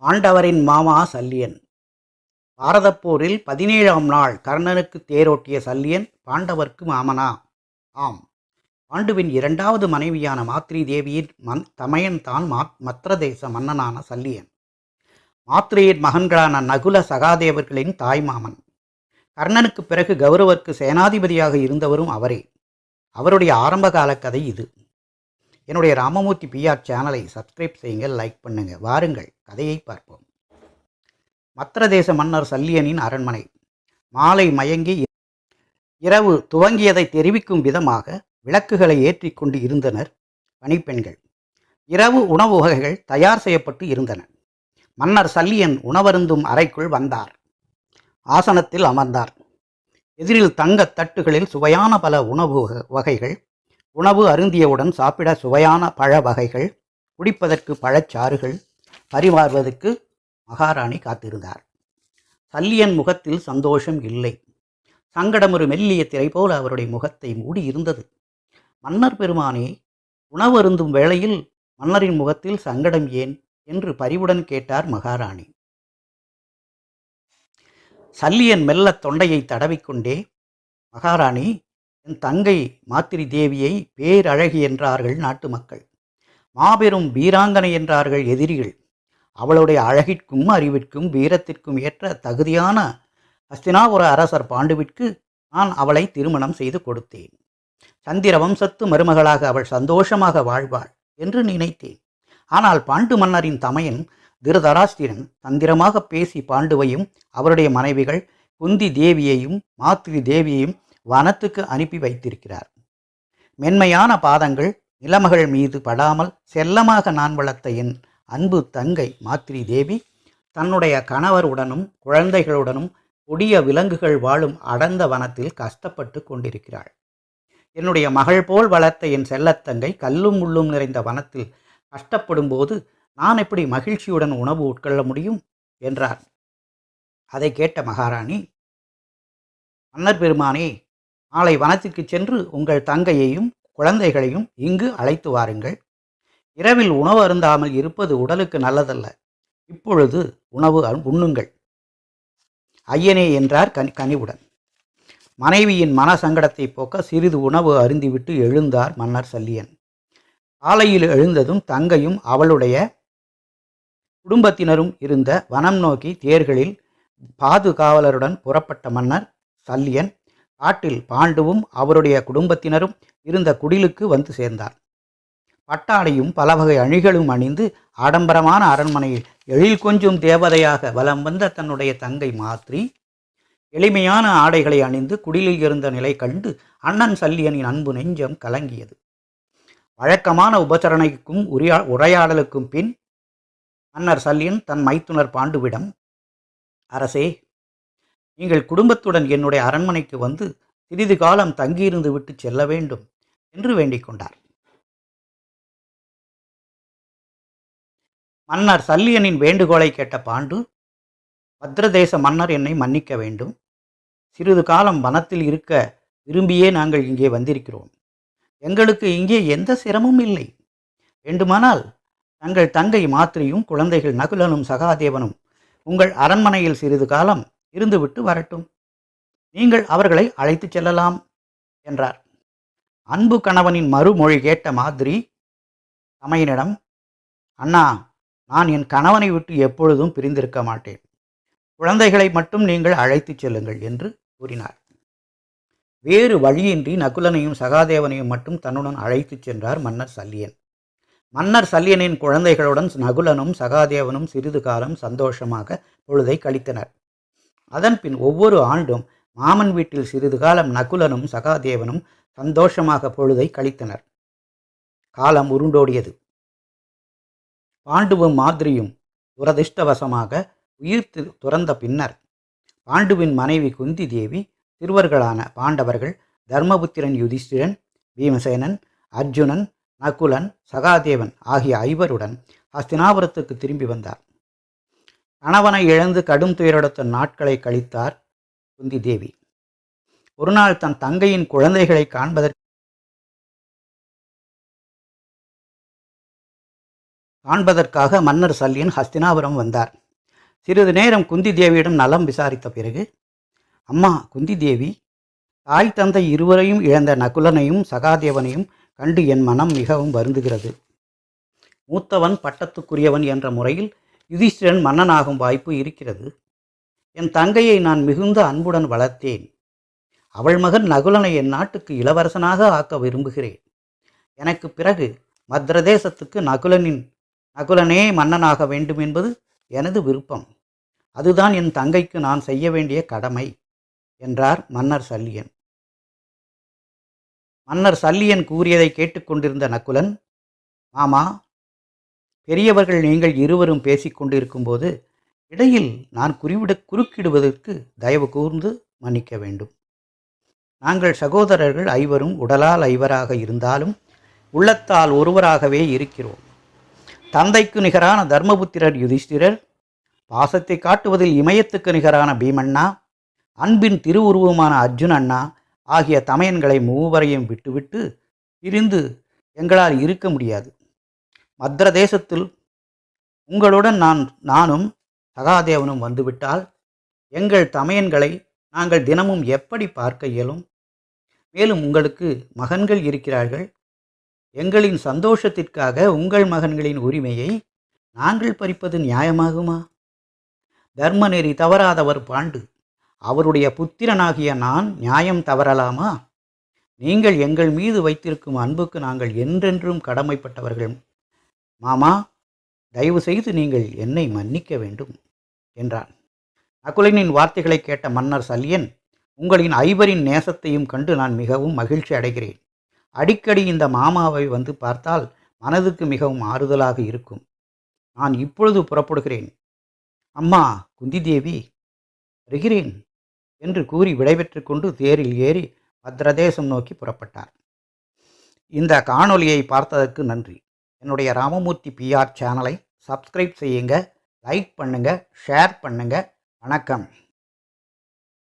பாண்டவரின் மாமா சல்லியன். பாரதப் போரில் 17ஆம் நாள் கர்ணனுக்கு தேரோட்டிய சல்லியன் பாண்டவர்க்கு மாமனா? ஆம். பாண்டுவின் இரண்டாவது மனைவியான மாத்ரி தேவியின் தமையன்தான் மத்ரதேச மன்னனான சல்லியன். மாத்ரியின் மகன்களான நகுல சகாதேவர்களின் தாய்மாமன். கர்ணனுக்குப் பிறகு கௌரவர்க்கு சேனாதிபதியாக இருந்தவரும் அவரே. அவருடைய ஆரம்பகால கதை இது. என்னுடைய ராமமூர்த்தி பிஆர் சேனலை சப்ஸ்கிரைப் செய்யுங்கள், லைக் பண்ணுங்க. வாருங்கள் கதையை பார்ப்போம். மத்ரதேச மன்னர் சல்லியனின் அரண்மனை. மாலை மயங்கி இரவு துவங்கியதை தெரிவிக்கும் விதமாக விளக்குகளை ஏற்றி கொண்டு இருந்தனர் பணிப்பெண்கள். இரவு உணவு வகைகள் தயார் செய்யப்பட்டு இருந்தன. மன்னர் சல்லியன் உணவருந்தும் அறைக்குள் வந்தார். ஆசனத்தில் அமர்ந்தார். எதிரில் தங்கத் தட்டுகளில் சுவையான பல உணவு வகைகள், உணவு அருந்தியவுடன் சாப்பிட சுவையான பழ வகைகள், குடிப்பதற்கு பழச்சாறுகள், பரிமாறுவதற்கு மகாராணி காத்திருந்தார். சல்லியன் முகத்தில் சந்தோஷம் இல்லை. சங்கடம் ஒரு மெல்லிய திரை போல அவருடைய முகத்தை மூடி இருந்தது. மன்னர் பெருமானே, உணவருந்தும் வேளையில் மன்னரின் முகத்தில் சங்கடம் ஏன் என்று பரிவுடன் கேட்டார் மகாராணி. சல்லியன் மெல்ல தொண்டையை தடவிக்கொண்டே, மகாராணி, என் தங்கை மாத்திரி தேவியை பேரழகி என்றார்கள் நாட்டு மக்கள். மாபெரும் வீராங்கனை என்றார்கள் எதிரிகள். அவளுடைய அழகிற்கும் அறிவிற்கும் வீரத்திற்கும் ஏற்ற தகுதியான ஹஸ்தினாபுர அரசர் பாண்டுவிற்கு நான் அவளை திருமணம் செய்து கொடுத்தேன். சந்திர வம்சத்து மருமகளாக அவள் சந்தோஷமாக வாழ்வாள் என்று நினைத்தேன். ஆனால் பாண்டு மன்னரின் தமையன் திருதராஷ்டிரன் தந்திரமாக பேசி பாண்டுவையும் அவருடைய மனைவிகள் குந்தி தேவியையும் மாத்ரி தேவியையும் வனத்துக்கு அனுப்பி வைத்திருக்கிறார். மென்மையான பாதங்கள் நிலமகள் மீது படாமல் செல்லமாக நான் வளர்த்த என் அன்பு தங்கை மாத்ரி தேவி தன்னுடைய கணவருடனும் குழந்தைகளுடனும் கொடிய விலங்குகள் வாழும் அடர்ந்த வனத்தில் கஷ்டப்பட்டு கொண்டிருக்கிறாள். என்னுடைய மகள் போல் வளர்த்த என் செல்லத்தங்கை கல்லும் முள்ளும் நிறைந்த வனத்தில் கஷ்டப்படும் போது நான் எப்படி மகிழ்ச்சியுடன் உணவு உட்கொள்ள முடியும் என்றார். அதை கேட்ட மகாராணி, மன்னர் பெருமானே, நாளை வனத்திற்கு சென்று உங்கள் தங்கையையும் குழந்தைகளையும் இங்கு அழைத்து வாருங்கள். இரவில் உணவு அருந்தாமல் இருப்பது உடலுக்கு நல்லதல்ல. இப்பொழுது உணவு உண்ணுங்கள் ஐயனே என்றார் கனிவுடன். மனைவியின் மன சங்கடத்தை போக்க சிறிது உணவு அருந்திவிட்டு எழுந்தார் மன்னர் சல்லியன். காலையில் எழுந்ததும் தங்கையும் அவளுடைய குடும்பத்தினரும் இருந்த வனம் நோக்கி தேர்களில் பாதுகாவலருடன் புறப்பட்ட மன்னர் சல்லியன் காட்டில் பாண்டுவும் அவருடைய குடும்பத்தினரும் இருந்த குடிலுக்கு வந்து சேர்ந்தார். பட்டாடையும் பல வகை அணிகளும் அணிந்து ஆடம்பரமான அரண்மனையில் எழில் கொஞ்சும் தேவதையாக வலம் வந்த தன்னுடைய தங்கை மாத்ரி எளிமையான ஆடைகளை அணிந்து குடிலில் இருந்த நிலை கண்டு அண்ணன் சல்லியனின் அன்பு நெஞ்சம் கலங்கியது. வழக்கமான உபசரணைக்கும் உரையாடலுக்கும் பின் மன்னர் சல்லியன் தன் மைத்துனர் பாண்டுவிடம், அரசே, நீங்கள் குடும்பத்துடன் என்னுடைய அரண்மனைக்கு வந்து சிறிது காலம் தங்கியிருந்து விட்டு செல்ல வேண்டும் என்று வேண்டிக் கொண்டார். மன்னர் சல்லியனின் வேண்டுகோளை கேட்ட பாண்டு, பத்ரதேச மன்னர் என்னை மன்னிக்க வேண்டும். சிறிது காலம் வனத்தில் இருக்க விரும்பியே நாங்கள் இங்கே வந்திருக்கிறோம். எங்களுக்கு இங்கே எந்த சிரமமும் இல்லை. வேண்டுமானால் தங்கள் தங்கை மாத்திரியும் குழந்தைகள் நகுலனும் சகாதேவனும் உங்கள் அரண்மனையில் சிறிது காலம் இருந்துவிட்டு வரட்டும். நீங்கள் அவர்களை அழைத்து செல்லலாம் என்றார். அன்பு கணவனின் மறுமொழி கேட்ட மாத்ரி தமையனிடம், அண்ணா, நான் என் கணவனை விட்டு எப்பொழுதும் பிரிந்திருக்க மாட்டேன். குழந்தைகளை மட்டும் நீங்கள் அழைத்து செல்லுங்கள் என்று கூறினார். வேறு வழியின்றி நகுலனையும் சகாதேவனையும் மட்டும் தன்னுடன் அழைத்து சென்றார் மன்னர் சல்லியன். மன்னர் சல்லியனின் குழந்தைகளுடன் நகுலனும் சகாதேவனும் சிறிது காலம் சந்தோஷமாக பொழுதை கழித்தனர். அதன்பின் ஒவ்வொரு ஆண்டும் மாமன் வீட்டில் சிறிது காலம் நகுலனும் சகாதேவனும் சந்தோஷமாக பொழுதை கழித்தனர். காலம் உருண்டோடியது. பாண்டுவும் மாத்ரியும் துரதிர்ஷ்டவசமாக உயிர் துறந்த பின்னர் பாண்டுவின் மனைவி குந்தி தேவி சிறுவர்களான பாண்டவர்கள் தர்மபுத்திரன் யுதிஷ்டிரன், பீமசேனன், அர்ஜுனன், நகுலன், சகாதேவன் ஆகிய 5 ஹஸ்தினாபுரத்துக்கு திரும்பி வந்தார். கணவனை இழந்து கடும் துயரெடுத்த நாட்களை கழித்தார் குந்தி தேவி. ஒரு நாள் தன் தங்கையின் குழந்தைகளை காண்பதற்காக மன்னர் சல்லியன் ஹஸ்தினாபுரம் வந்தார். சிறிது நேரம் குந்தி தேவியிடம் நலம் விசாரித்த பிறகு, அம்மா குந்தி தேவி, தாய் தந்தை இருவரையும் இழந்த நகுலனையும் சகாதேவனையும் கண்டு என் மனம் மிகவும் வருந்துகிறது. மூத்தவன் பட்டத்துக்குரியவன் என்ற முறையில் யுதிஷ்டிரன் மன்னனாகும் வாய்ப்பு இருக்கிறது. என் தங்கையை நான் மிகுந்த அன்புடன் வளர்த்தேன். அவள் மகன் நகுலனை என் நாட்டுக்கு இளவரசனாக ஆக்க விரும்புகிறேன். எனக்கு பிறகு மத்ரதேசத்துக்கு நகுலனே மன்னனாக வேண்டும் என்பது எனது விருப்பம். அதுதான் என் தங்கைக்கு நான் செய்ய வேண்டிய கடமை என்றார் மன்னர் சல்லியன். மன்னர் சல்லியன் கூறியதை கேட்டுக்கொண்டிருந்த நகுலன், மாமா, பெரியவர்கள் நீங்கள் இருவரும் பேசிக்கொண்டிருக்கும் போது இடையில் நான் குறுக்கிடுவதற்கு தயவு கூர்ந்து மன்னிக்க வேண்டும். நாங்கள் சகோதரர்கள் ஐவரும் உடலால் ஐவராக இருந்தாலும் உள்ளத்தால் ஒருவராகவே இருக்கிறோம். தந்தைக்கு நிகரான தர்மபுத்திரர் யுதிஷ்டிரர், பாசத்தை காட்டுவதில் இமயத்துக்கு நிகரான பீமண்ணா, அன்பின் திருவுருவமான அர்ஜுனண்ணா ஆகிய தமையன்களை மூவரையும் விட்டுவிட்டு பிரிந்து எங்களால் இருக்க முடியாது. மத்ர தேசத்தில் உங்களுடன் நானும் சகாதேவனும் வந்துவிட்டால் எங்கள் தமையன்களை நாங்கள் தினமும் எப்படி பார்க்க இயலும்? மேலும் உங்களுக்கு மகன்கள் இருக்கிறார்கள். எங்களின் சந்தோஷத்திற்காக உங்கள் மகன்களின் உரிமையை நாங்கள் பறிப்பது நியாயமாகுமா? தர்ம நெறி தவறாதவர் பாண்டு. அவருடைய புத்திரனாகிய நான் நியாயம் தவறலாமா? நீங்கள் எங்கள் மீது வைத்திருக்கும் அன்புக்கு நாங்கள் என்றென்றும் கடமைப்பட்டவர்கள். மாமா, தயவு செய்து நீங்கள் என்னை மன்னிக்க வேண்டும் என்றான். நகுலனின் வார்த்தைகளை கேட்ட மன்னர் சல்லியன், உங்களின் ஐவரின் நேசத்தையும் கண்டு நான் மிகவும் மகிழ்ச்சி அடைகிறேன். அடிக்கடி இந்த மாமாவை வந்து பார்த்தால் மனதுக்கு மிகவும் ஆறுதலாக இருக்கும். நான் இப்பொழுது புறப்படுகிறேன். அம்மா குந்தி தேவி, வருகிறேன் என்று கூறி விடைபெற்று கொண்டு தேரில் ஏறி பத்ரதேசம் நோக்கி புறப்பட்டார். இந்த காணொலியை பார்த்ததற்கு நன்றி. என்னுடைய ராமமூர்த்தி பிஆர் சேனலை சப்ஸ்கிரைப் செய்யுங்க, லைக் பண்ணுங்க, ஷேர் பண்ணுங்க. வணக்கம்.